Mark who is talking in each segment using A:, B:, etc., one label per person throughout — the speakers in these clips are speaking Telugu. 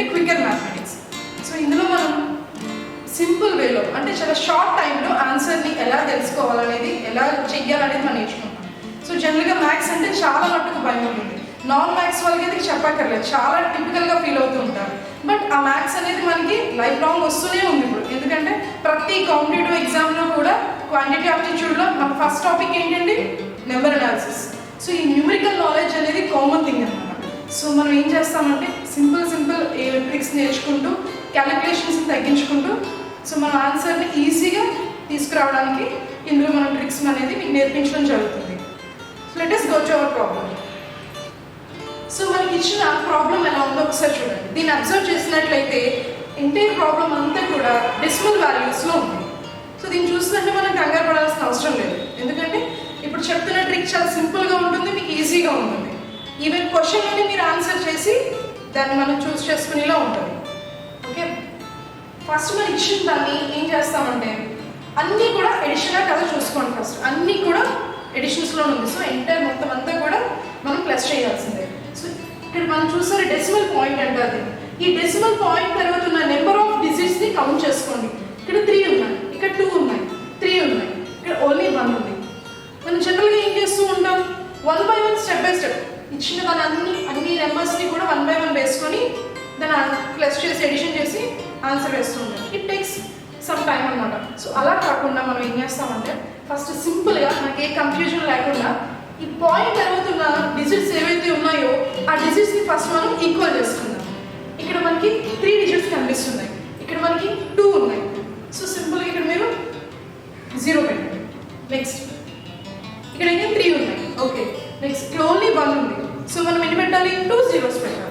A: ఏంటంటే క్విక్కర్ మ్యాథమెటిక్స్. సో ఇందులో మనం సింపుల్ వేలో అంటే చాలా షార్ట్ టైంలో ఆన్సర్ని ఎలా తెలుసుకోవాలనేది, ఎలా చెయ్యాలనేది మనం నేర్చుకుంటాం. సో జనరల్గా మ్యాథ్స్ అంటే చాలా మట్టుకు భయం ఉంటుంది. నాన్ మ్యాథ్స్ వాళ్ళకి అయితే చెప్పక్కర్లేదు, చాలా టిపికల్గా ఫీల్ అవుతూ ఉంటారు. బట్ ఆ మ్యాథ్స్ అనేది మనకి లైఫ్ లాంగ్ వస్తూనే ఉంది ఇప్పుడు. ఎందుకంటే ప్రతి కాంపిటేటివ్ ఎగ్జామ్లో కూడా క్వాంటిటీ ఆప్టిట్యూడ్లో మన ఫస్ట్ టాపిక్ ఏంటండి? Number analysis. సో ఈ న్యూమరికల్ నాలెడ్జ్ అనేది కామన్ థింగ్ అనమాట. సో మనం ఏం చేస్తామంటే సింపుల్ ట్రిక్స్ నేర్చుకుంటూ, క్యాలిక్యులేషన్స్ని తగ్గించుకుంటూ, సో మన ఆన్సర్ని ఈజీగా తీసుకురావడానికి ఇందులో మనం ట్రిక్స్ అనేది మీకు నేర్పించడం జరుగుతుంది. So let us go to our problem. So మనకి ఇచ్చిన ప్రాబ్లం ఎలా ఉందో ఒకసారి చూడండి. దీన్ని అబ్జర్వ్ చేసినట్లయితే ఎంటైర్ ప్రాబ్లం అంతా కూడా డెసిమల్ వాల్యూస్లో ఉంది. సో దీన్ని చూసినట్టే మనం కంగారు పడాల్సిన అవసరం లేదు. ఎందుకంటే ఇప్పుడు చెప్తున్న ట్రిక్ చాలా సింపుల్గా ఉంటుంది, మీకు ఈజీగా ఉంటుంది. ఈవెన్ క్వశ్చన్లోనే మీరు ఆన్సర్ చేసి దాన్ని మనం చూస్ చేసుకునేలా ఉంటుంది. ఓకే, ఫస్ట్ మనం ఇచ్చిన దాన్ని ఏం చేస్తామంటే అన్నీ కూడా ఎడిషనా కదా చూసుకోండి. ఫస్ట్ అన్నీ కూడా ఎడిషన్స్లో ఉంది. సో ఎంటైర్ మొత్తం అంతా కూడా మనం ప్లస్ చేయాల్సిందే. సో ఇక్కడ మనం చూసారు డెసిమల్ పాయింట్ అంటారు. ఈ డెసిమల్ పాయింట్ తర్వాత ఉన్న నెంబర్ ఆఫ్ డిజిట్స్ని కౌంట్ చేసుకోండి. ఇక్కడ 3 ఉన్నాయి, ఇక్కడ 2 ఉన్నాయి, 3 ఉన్నాయి, ఇక్కడ ఓన్లీ 1 ఉంది. మనం జనరల్గా ఏం చేస్తూ ఉంటాం? 1 by 1 స్టెప్ బై స్టెప్ ఇచ్చిన దాని అన్ని నెంబర్స్ని కూడా 1 by 1 వేసుకొని దాన్ని ప్లస్ చేసి ఎడిషన్ చేసి ఆన్సర్ వేస్తూ ఉంటాం. ఇట్ టేక్స్ సమ్ టైం అనమాట. సో అలా కాకుండా మనం ఏం చేస్తామంటే ఫస్ట్ సింపుల్గా మనకి ఏ కన్ఫ్యూజన్ లేకుండా ఈ పాయింట్ తర్వాత ఉన్న డిజిట్స్ ఏవైతే ఉన్నాయో ఆ డిజిట్స్ని ఫస్ట్ మనం ఈక్వల్ చేసుకుందాం. ఇక్కడ మనకి 3 డిజిట్స్ కనిపిస్తున్నాయి, ఇక్కడ మనకి 2 ఉన్నాయి. సో సింపుల్గా ఇక్కడ మీరు 0 పెట్టండి. నెక్స్ట్ ఇక్కడ అయితే 3 ఉన్నాయి. ఓకే, నెక్స్ట్ ఇక్కడ ఓన్లీ 1 ఉంది. సో మనం ఎన్ని పెట్టాలి? 2 zeros పెట్టాలి.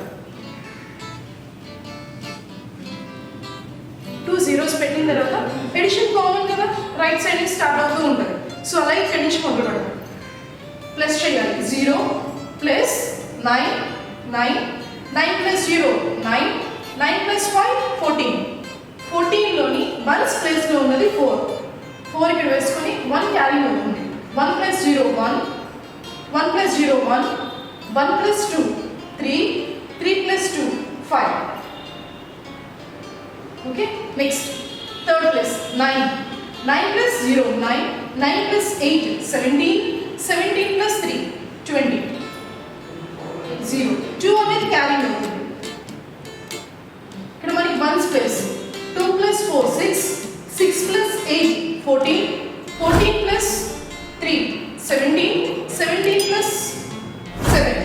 A: 2 zeros పెట్టిన తర్వాత ఎడిషన్ కామన్ కదా, రైట్ సైడ్ నుంచి స్టార్ట్ అవుతూ ఉంటుంది. సో అలాగే ఇక్కడి నుంచి మొదలు పెడతాం. ప్లస్ చేయాలి. 0 ప్లస్ 9, 9, 9 ప్లస్ 0 9, 9 ప్లస్ 5 14. 14లోని 1's ప్లేస్లో ఉన్నది 4. 4 ఇక్కడ వేసుకొని 1 క్యారీ అవుతుంది. 1 plus 0 1, 1 plus 0 1, 1 plus 2 3, 3 plus 2 5. Okay, next third plus 9, 9 plus 0 9, 9 plus 8 17, 17 plus 3 20. 0 2 అనేది క్యారింగ్ అవుతుంది. ఇక్కడ మనకి 1's place 2 plus 4 6, 6 plus 8 14, 14 plus 3 17, 17 plus 7,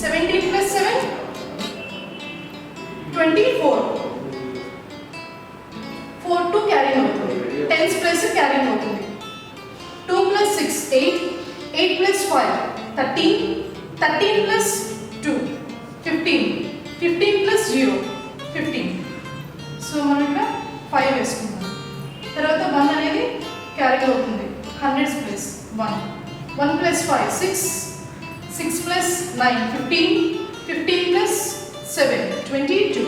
A: 17 plus 7 24. 4 2 carrying అవుతుంది. 10's ప్లేస్ క్యారింగ్ అవుతుంది. 2 plus 6 8, 8 plus 5 13, 13 plus 2 15, 15 plus 0 15. So మనం ఇక్కడ 5 వేసుకుందాం. తర్వాత 1 అనేది క్యారీ అవుతుంది. 100's place 1, 1 plus 5 6, 6 plus 9 15, 15 plus 7 22,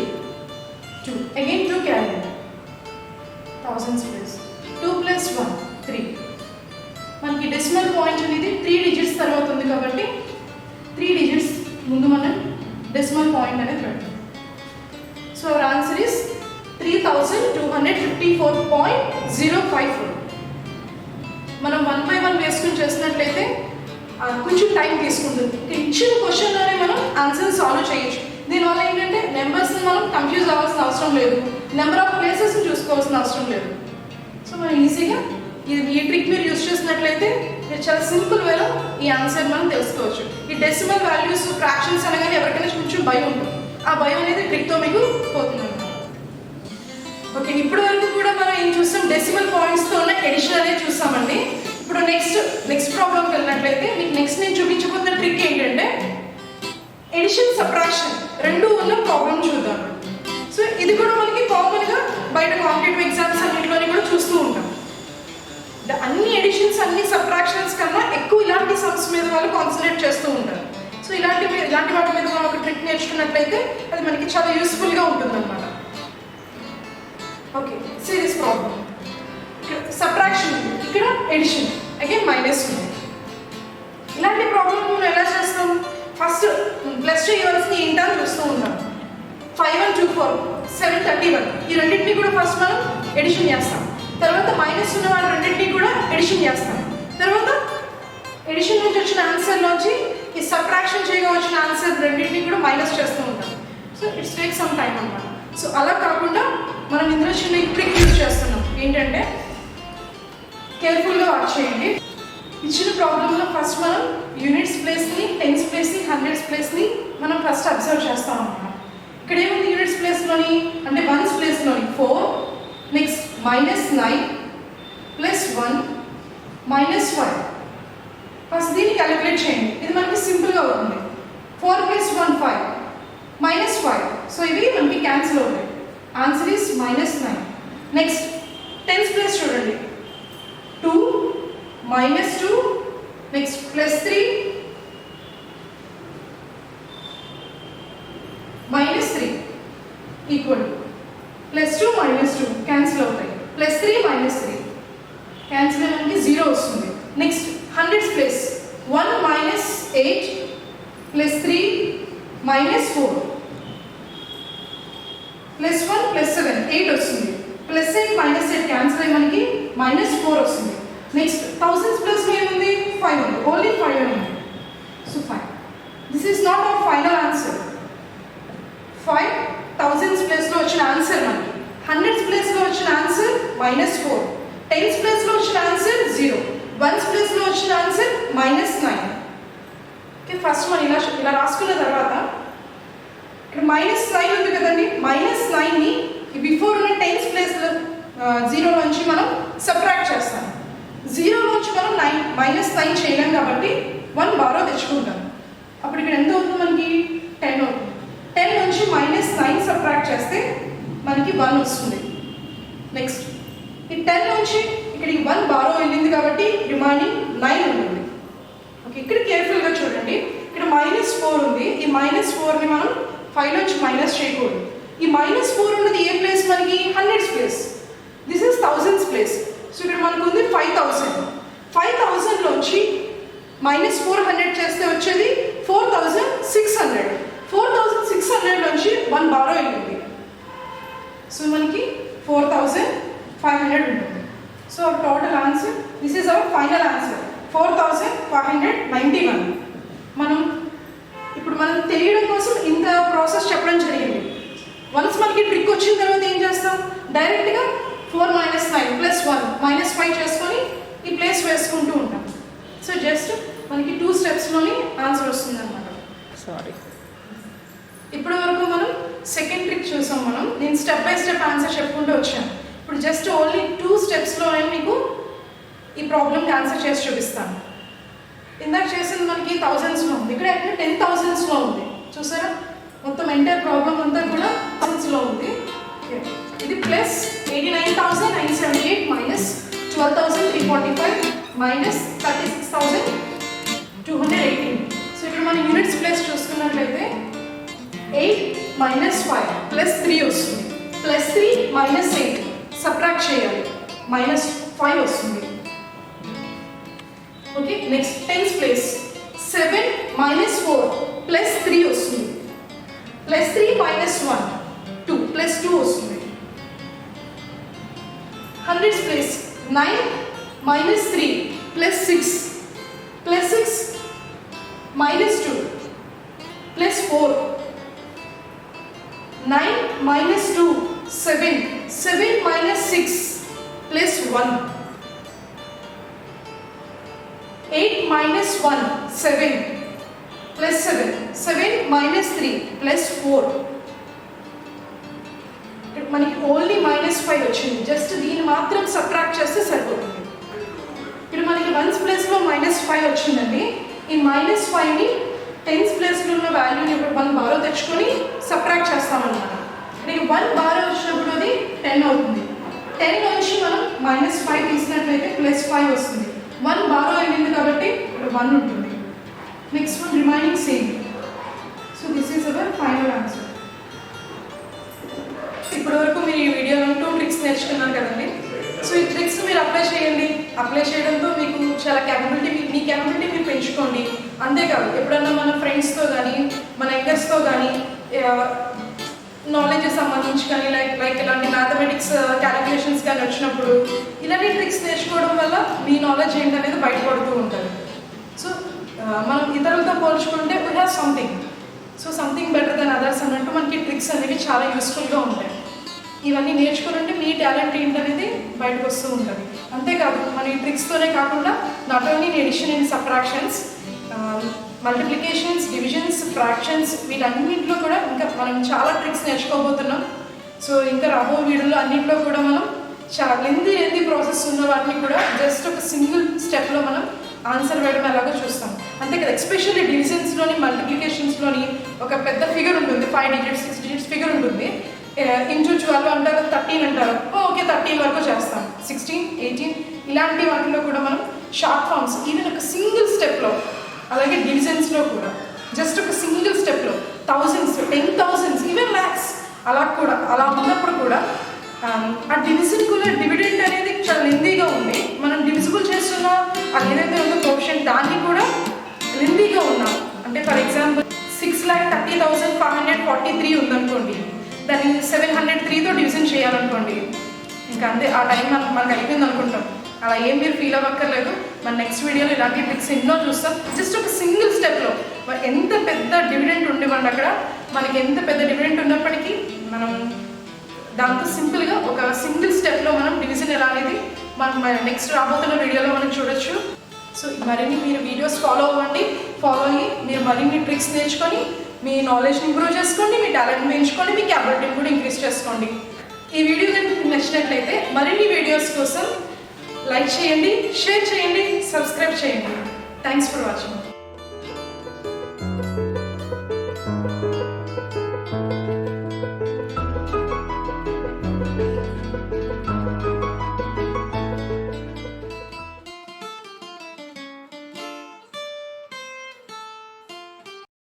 A: 2 again 2 carry 1000's place 2 plus 1 3. మనకి డెసిమల్ పాయింట్ అనేది 3 డిజిట్స్ తర్వాత ఉంది కాబట్టి 3 డిజిట్స్ ముందు మనం డెసిమల్ పాయింట్ అనేది పెడతాం. So our answer is 3254.054. మనం 1 by 1 వేసుకుని చేసినట్లయితే కొంచెం టైం తీసుకుంటుంది. ఇచ్చిన క్వశ్చన్లోనే మనం ఆన్సర్ సాల్వ్ చేయొచ్చు. దీనివల్ల ఏంటంటే నెంబర్స్ని మనం కన్ఫ్యూజ్ అవ్వాల్సిన అవసరం లేదు, నెంబర్ ఆఫ్ ప్లేసెస్ని చూసుకోవాల్సిన అవసరం లేదు. సో మనం ఈజీగా ఈ ట్రిక్ మీరు యూజ్ చేసినట్లయితే మీరు చాలా సింపుల్ వేలో ఈ ఆన్సర్ మనం తెలుసుకోవచ్చు. ఈ డెసిమల్ వాల్యూస్ ఫ్రాక్షన్స్ అనగానే ఎవరికైనా కొంచెం భయం ఉంటుంది. ఆ భయం అనేది ట్రిక్తో మీకు పోతుంది. ఓకే, ఇప్పటి వరకు కూడా మనం ఏం చూస్తాం? డెసిమల్ పాయింట్స్తో ఉన్న ఎడిషన్ అనేది చూస్తామండి. ఇప్పుడు నెక్స్ట్ ప్రాబ్లంకి వెళ్ళినట్లయితే మీకు నెక్స్ట్ నేను చూపించబోతున్న ట్రిక్ ఏంటంటే ఎడిషన్ సబ్ట్రాక్షన్ రెండు ఉన్న ప్రాబ్లం చూద్దాం. సో ఇది కూడా మనకి కామన్గా బయట కాంపిటేటివ్ ఎగ్జామ్స్ అన్నింటిలోని కూడా చూస్తూ ఉంటాం. అన్ని ఎడిషన్స్ అన్ని సబ్ట్రాక్షన్స్ కన్నా ఎక్కువ ఇలాంటి సమ్స్ మీద వాళ్ళు కాన్సన్ట్రేట్ చేస్తూ ఉంటారు. సో ఇలాంటి వాటి మీద మనం ఒక ట్రిక్ నేర్చుకున్నట్లయితే అది మనకి చాలా యూస్ఫుల్గా ఉంటుంది అన్నమాట. Okay, serious problem. ఇక్కడ సబ్ట్రాక్షన్ ఉంది, ఇక్కడ ఎడిషన్, అగైన్ మైనస్ ఉంది. ఇలాంటి ప్రాబ్లం మనం ఎలా చేస్తాం? ఫస్ట్ ప్లస్ చేయవలసిన ఏంటని చూస్తూ ఉంటాం. 5 and 2 4 731. ఈ రెండింటిని కూడా ఫస్ట్ మనం ఎడిషన్ చేస్తాం. తర్వాత మైనస్ ఉన్న వాళ్ళ రెండింటిని కూడా ఎడిషన్ చేస్తాం. తర్వాత ఎడిషన్ నుంచి వచ్చిన ఆన్సర్లోంచి ఈ సబ్ట్రాక్షన్ చేయగా వచ్చిన ఆన్సర్ రెండింటిని కూడా మైనస్ చేస్తూ ఉంటాం. So it's take some time అన్నమాట. సో అలా కాకుండా మనం ఇందులో చిన్న ట్రిక్ యూజ్ చేస్తున్నాం. ఏంటంటే కేర్ఫుల్గా వాచ్ చేయండి. ఇచ్చిన ప్రాబ్లంలో ఫస్ట్ మనం యూనిట్స్ ప్లేస్ని, టెన్స్ ప్లేస్ని, హండ్రెడ్స్ ప్లేస్ని మనం ఫస్ట్ అబ్జర్వ్ చేస్తాం అన్నమాట. ఇక్కడ ఏముంది యూనిట్స్ ప్లేస్లోని అంటే వన్స్ ప్లేస్లోని 4, నెక్స్ట్ -9 + 1 -5. ఫస్ట్ దీన్ని క్యాలిక్యులేట్ చేయండి. ఇది మనకి సింపుల్గా అవుతుంది. 4 + 1 5 -5. సో ఇవి మనకి క్యాన్సిల్ అవుతాయి. Answer is -9. Next tens place చూడండి. 2 -2 నెక్స్ట్ +3 -3 ఈక్వల్ +2 -2 క్యాన్సిల్ అవుతాయి. +3 -3 క్యాన్సిల్ మనకి 0 వస్తుంది. నెక్స్ట్ హండ్రెడ్స్ ప్లేస్ 1 -8 +3 -4 +1 +7 8 వస్తుంది. +8 -8 క్యాన్సిల్ అయ్యి మనకి -4 వస్తుంది. నెక్స్ట్ థౌసండ్స్ ప్లస్ ఏముంది 5 ఉంది. ఓన్లీ 5 ఉంది. So 5. This is not our final answer. 5 thousands ప్లేస్లో వచ్చిన ఆన్సర్ మనకి. హండ్రెడ్స్ ప్లేస్లో వచ్చిన ఆన్సర్ -4. టెన్స్ ప్లేస్లో వచ్చిన ఆన్సర్ 0. వన్స్ ప్లేస్లో వచ్చిన ఆన్సర్ -9. ఓకే, ఫస్ట్ మనం ఇలా రాసుకున్న తర్వాత ఇక్కడ -9 ఉంది కదండి. -9ని బిఫోర్ ఉన్న టెన్స్ ప్లేస్లో 0 నుంచి మనం సబ్ట్రాక్ట్ చేస్తాం. 0 నుంచి మనం -9 చేయలేం కాబట్టి 1 బారో తెచ్చుకుంటాం. అప్పుడు ఇక్కడ ఎంత అవుతుంది మనకి 10 అవుతుంది. 10 నుంచి -9 సబ్ట్రాక్ట్ చేస్తే మనకి 1 వస్తుంది. నెక్స్ట్ ఈ 10 నుంచి ఇక్కడికి 1 బారో వెళ్ళింది కాబట్టి రిమైనింగ్ 9 ఉంటుంది. ఓకే, ఇక్కడ కేర్ఫుల్గా చూడండి. ఇక్కడ -4 ఉంది. ఈ -4ని మనం 5 నుంచి మైనస్ చేయకూడదు. ఈ -4 ఉన్నది ఏ ప్లేస్ మనకి hundreds place. This is thousands place. So ఇక్కడ మనకు ఉంది 5000. 5000లోంచి -400 చేస్తే వచ్చేది 4600. 4600లోంచి 1 బారో వెళ్ళింది. సో మనకి 4500 ఉంటుంది. So our total answer, this is our final answer 4591. మనం తెలియడం కోసం ఇంత ప్రాసెస్ చెప్పడం జరిగింది. వన్స్ మనకి ట్రిక్ వచ్చిన తర్వాత ఏం చేస్తాం, డైరెక్ట్గా 4 - 9 + 1 -5 చేసుకొని ఈ ప్లేస్ వేసుకుంటూ ఉంటాం. సో జస్ట్ మనకి 2 స్టెప్స్లోని ఆన్సర్ వస్తుంది అన్నమాట.
B: సారీ,
A: ఇప్పటి వరకు మనం సెకండ్ ట్రిక్ చూసాం. నేను స్టెప్ బై స్టెప్ ఆన్సర్ చెప్పుకుంటూ వచ్చాను. ఇప్పుడు జస్ట్ ఓన్లీ 2 స్టెప్స్లో మీకు ఈ ప్రాబ్లమ్కి ఆన్సర్ చేసి చూపిస్తాను. ఇందాక చేసింది మనకి థౌజండ్స్లో ఉంది, ఇక్కడ 10,000స్లో ఉంది. చూసారా, మొత్తం ఎంటైర్ ప్రాబ్లమ్ అంతా కూడా థౌజండ్స్లో ఉంది. ఇది +89,978 -12,345 -36,218. సో ఇక్కడ మన యూనిట్స్ ప్లేస్ చూసుకున్నట్లయితే 8 - 5 +3 వస్తుంది. +3 - 8 సబ్ట్రాక్ట్ చేయాలి, -5 వస్తుంది. ఓకే, నెక్స్ట్ టెన్స్ ప్లేస్ 7 - 4 +3 వస్తుంది. +3 - 1 2 +2 వస్తుంది. Hundreds place 9 - 3 +6 +6 -2 +4 9 - 2 7 7 - 6 +1 8 - 1 7 +7 7 - 3 +4. మనకి ఓన్లీ -5 వచ్చింది. జస్ట్ దీన్ని మాత్రం సబ్ట్రాక్ట్ చేస్తే సరిపోతుంది. ఇప్పుడు మనకి వన్స్ ప్లేస్లో -5 వచ్చిందండి. ఈ -5ని టెన్స్ ప్లేస్లో ఉన్న వాల్యూని ఇప్పుడు 1 బారో తెచ్చుకొని సబ్ట్రాక్ట్ చేస్తామన్నమాట. మనకి 1 బారో వచ్చినప్పుడు అది 10 అవుతుంది. 10 నుంచి మనం -5 తీసినట్లయితే +5 వస్తుంది. 1 బారో అయింది కాబట్టి ఇక్కడ 1 ఉంటుంది. Next one remaining same. So this is our final answer. ఇప్పటి వరకు మీరు ఈ వీడియోలో 2 ట్రిక్స్ నేర్చుకున్నారు కదండి. సో ఈ ట్రిక్స్ మీరు అప్లై చేయండి. అప్లై చేయడంతో మీకు చాలా మీ క్యాపబిలిటీ మీరు పెంచుకోండి. అంతేకాదు ఎప్పుడన్నా మన ఫ్రెండ్స్తో కానీ మన యంగర్స్తో కానీ నాలెడ్జ్ సంబంధించి కానీ లైక్ ఇలాంటి మ్యాథమెటిక్స్ క్యాలిక్యులేషన్స్ కానీ వచ్చినప్పుడు ఇలాంటి ట్రిక్స్ నేర్చుకోవడం వల్ల మీ నాలెడ్జ్ ఏంటనేది బయటపడుతూ ఉంటుంది. సో మనం ఇతరులతో పోల్చుకుంటే we have something better than others అన్నట్టు మనకి ట్రిక్స్ అనేవి చాలా యూస్ఫుల్గా ఉంటాయి. ఇవన్నీ నేర్చుకుంటే మీ టాలెంట్ ఏంటనేది బయటకు వస్తూ ఉంటుంది. అంతేకాదు మన ఈ ట్రిక్స్తోనే కాకుండా not only in addition and subtractions, multiplications, divisions, fractions వీటన్నింటిలో కూడా ఇంకా మనం చాలా ట్రిక్స్ నేర్చుకోబోతున్నాం. సో ఇంకా రాబో వీడియోలో అన్నింటిలో కూడా మనం చాలా లెందీ ప్రాసెస్ ఉన్న వాటిని కూడా జస్ట్ ఒక సింగిల్ స్టెప్లో మనం ఆన్సర్ వేయడం ఎలాగో చూస్తాం. అంతే కదా, ఎస్పెషల్లీ డివిజన్స్లోని మల్టిప్లికేషన్స్లోని ఒక పెద్ద ఫిగర్ ఉంటుంది, 5 digits 6 digits ఫిగర్ ఉంటుంది. ఇంటూ 12 అంటారు, 13 అంటారు, ఓకే 13 వరకు చేస్తాం. 16 18 ఇలాంటి వాటిలో కూడా మనం షార్ట్ ఫామ్స్ ఈవెన్ ఒక సింగిల్ స్టెప్లో, అలాగే డివిజన్స్లో కూడా జస్ట్ ఒక సింగిల్ స్టెప్లో థౌజండ్స్, 10,000s, ఈవెన్ ల్యాక్స్ అలా ఉన్నప్పుడు కూడా ఆ డివిజన్ కూడా డివిడెంట్ అనేది చాలా లెందీగా ఉంది. మనం డివిజిబుల్ చేస్తున్న అది ఏదైతే ఉందో కోఎఫిషియంట్ దాన్ని కూడా లెందీగా ఉన్నాం. అంటే ఫర్ ఎగ్జాంపుల్ 6,30,543 ఉందనుకోండి, దాన్ని 703తో డివిజన్ చేయాలనుకోండి, ఇంకా అంతే ఆ టైం మనకు అయిపోయింది అనుకుంటాం. అలా ఏం మీరు ఫీల్ అవ్వక్కర్లేదు. మన నెక్స్ట్ వీడియోలో ఇలాంటి ట్రిక్స్ ఎన్నో చూస్తాం. జస్ట్ ఒక సింగిల్ స్టెప్లో ఎంత పెద్ద డివిడెంట్ ఉండివ్వండి, అక్కడ మనకి ఎంత పెద్ద డివిడెంట్ ఉన్నప్పటికీ మనం దాంతో సింపుల్గా ఒక సింగిల్ స్టెప్లో మనం డివిజన్ ఎలా అనేది మనం నెక్స్ట్ రాబోతున్న వీడియోలో మనం చూడొచ్చు. సో మరిన్ని మీరు వీడియోస్ ఫాలో అయ్యి మీరు మరిన్ని ట్రిక్స్ నేర్చుకొని మీ నాలెడ్జ్ని ఇంప్రూవ్ చేసుకోండి, మీ టాలెంట్ పెంచుకోండి, మీ క్యాపబిలిటీని కూడా ఇంక్రీజ్ చేసుకోండి. ఈ వీడియో కనుక నచ్చినట్లయితే మరిన్ని వీడియోస్ కోసం లైక్ చేయండి, షేర్ చేయండి, సబ్స్క్రైబ్ చేయండి. Thanks for watching.